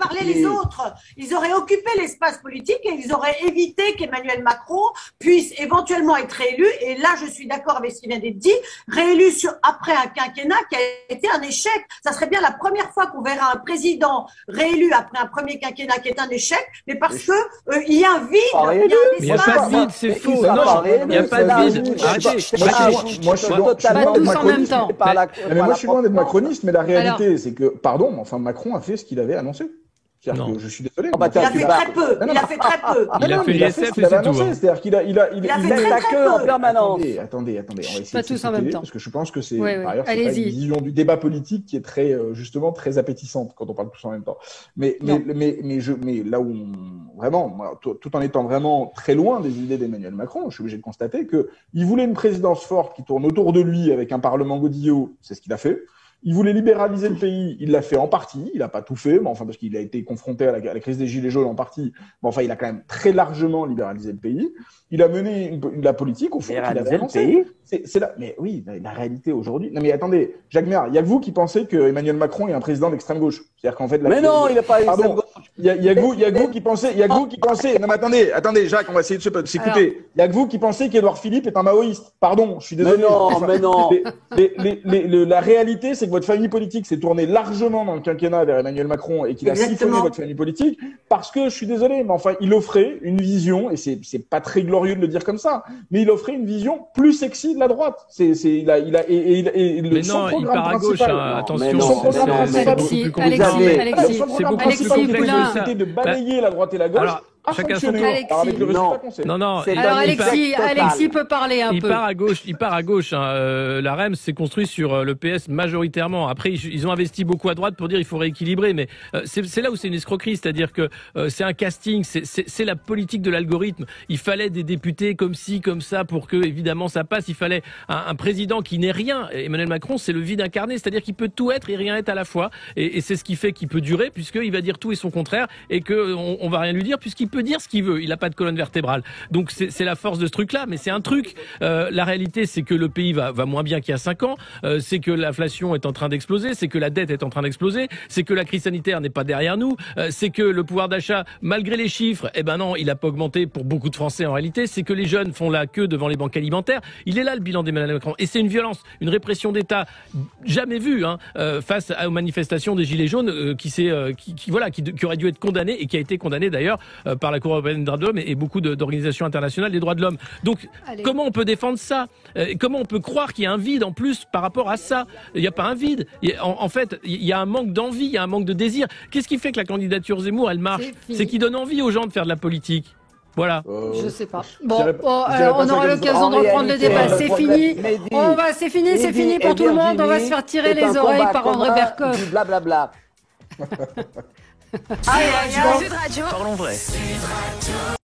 parler les autres. Ils auraient occupé l'espace politique et ils auraient évité qu'Emmanuel Macron puisse éventuellement être réélu. Et là, je suis d'accord avec ce qui vient d'être dit, réélu après un quinquennat qui a été un échec. Ça serait bien la première fois qu'on verra un président réélu après un premier quinquennat qui est un échec, mais parce que il y a un vide. Il n'y a pas de vide, c'est faux. Non, il n'y a pas de vide. Arrêtez. Moi, je suis totalement tous en même temps. Mais moi, je suis loin d'être macroniste, mais la réalité, c'est que, pardon, enfin, Macron a fait ce qu'il avait annoncé. Que je suis désolé. Il a fait très peu. Il a fait très peu. Il a fait l'ISF et c'est tout. C'est-à-dire qu'il a fait la queue en permanence. Attendez, on va essayer pas tous en même temps. Parce que je pense que c'est, par ailleurs, c'est pas une vision du débat politique qui est très, justement, très appétissante quand on parle tous en même temps. Mais là où vraiment, moi, tout en étant vraiment très loin des idées d'Emmanuel Macron, je suis obligé de constater que il voulait une présidence forte qui tourne autour de lui avec un parlement godillot, c'est ce qu'il a fait. Il voulait libéraliser le pays, il l'a fait en partie, il n'a pas tout fait, mais enfin parce qu'il a été confronté à la crise des Gilets jaunes en partie, mais enfin il a quand même très largement libéralisé le pays. Il a mené la politique au fond qu'il avait annoncé. C'est là, mais oui, la réalité aujourd'hui. Non mais attendez, Jacques Méard, il y a que vous qui pensez que Emmanuel Macron est un président d'extrême gauche. C'est-à-dire qu'en fait, mais non, il n'est pas d'extrême gauche. Il y a que vous qui pensez, Non mais attendez, Jacques, on va essayer de s'écouter. Il y a que vous qui pensez qu'Édouard Philippe est un maoïste. Pardon, je suis désolé. Mais non. La réalité, c'est que votre famille politique s'est tournée largement dans le quinquennat vers Emmanuel Macron et qu'il a siphonné votre famille politique parce que, je suis désolé, mais enfin, il offrait une vision, et c'est pas très glorieux de le dire comme ça, mais il offrait une vision plus sexy de la droite. Mais non, il part à gauche, attention. Alexis, c'était de balayer la droite et la gauche. Chacun son tour. Alors Alexis peut parler un peu. Il part à gauche. La REM s'est construit sur le PS majoritairement. Après, ils ont investi beaucoup à droite pour dire il faut rééquilibrer. Mais c'est là où c'est une escroquerie, c'est-à-dire que c'est un casting, c'est la politique de l'algorithme. Il fallait des députés comme ci, comme ça pour que évidemment ça passe. Il fallait un président qui n'est rien. Emmanuel Macron, c'est le vide incarné, c'est-à-dire qu'il peut tout être et rien être à la fois. Et c'est ce qui fait qu'il peut durer puisqu'il va dire tout et son contraire et qu'on va rien lui dire puisqu'il peut dire ce qu'il veut. Il n'a pas de colonne vertébrale. Donc c'est la force de ce truc-là. Mais c'est un truc. La réalité, c'est que le pays va moins bien qu'il y a 5 ans. C'est que l'inflation est en train d'exploser. C'est que la dette est en train d'exploser. C'est que la crise sanitaire n'est pas derrière nous. C'est que le pouvoir d'achat, malgré les chiffres, eh ben non, il n'a pas augmenté pour beaucoup de Français en réalité. C'est que les jeunes font la queue devant les banques alimentaires. Il est là le bilan d'Emmanuel Macron. Et c'est une violence, une répression d'État jamais vue face aux manifestations des Gilets jaunes qui aurait dû être condamnée et qui a été condamnée d'ailleurs par la Cour européenne des droits de l'homme et beaucoup d'organisations internationales des droits de l'homme. Donc comment on peut défendre ça? Comment on peut croire qu'il y a un vide en plus par rapport à ça? Il n'y a pas un vide. En fait, il y a un manque d'envie, il y a un manque de désir. Qu'est-ce qui fait que la candidature Zemmour, elle marche? C'est qu'il donne envie aux gens de faire de la politique. Voilà. Je sais pas. Bon, on aura l'occasion de reprendre le débat. C'est fini. C'est fini pour tout le monde. On va se faire tirer les oreilles par André Berkoff. Blablabla. Sud Radio. Parlons vrai.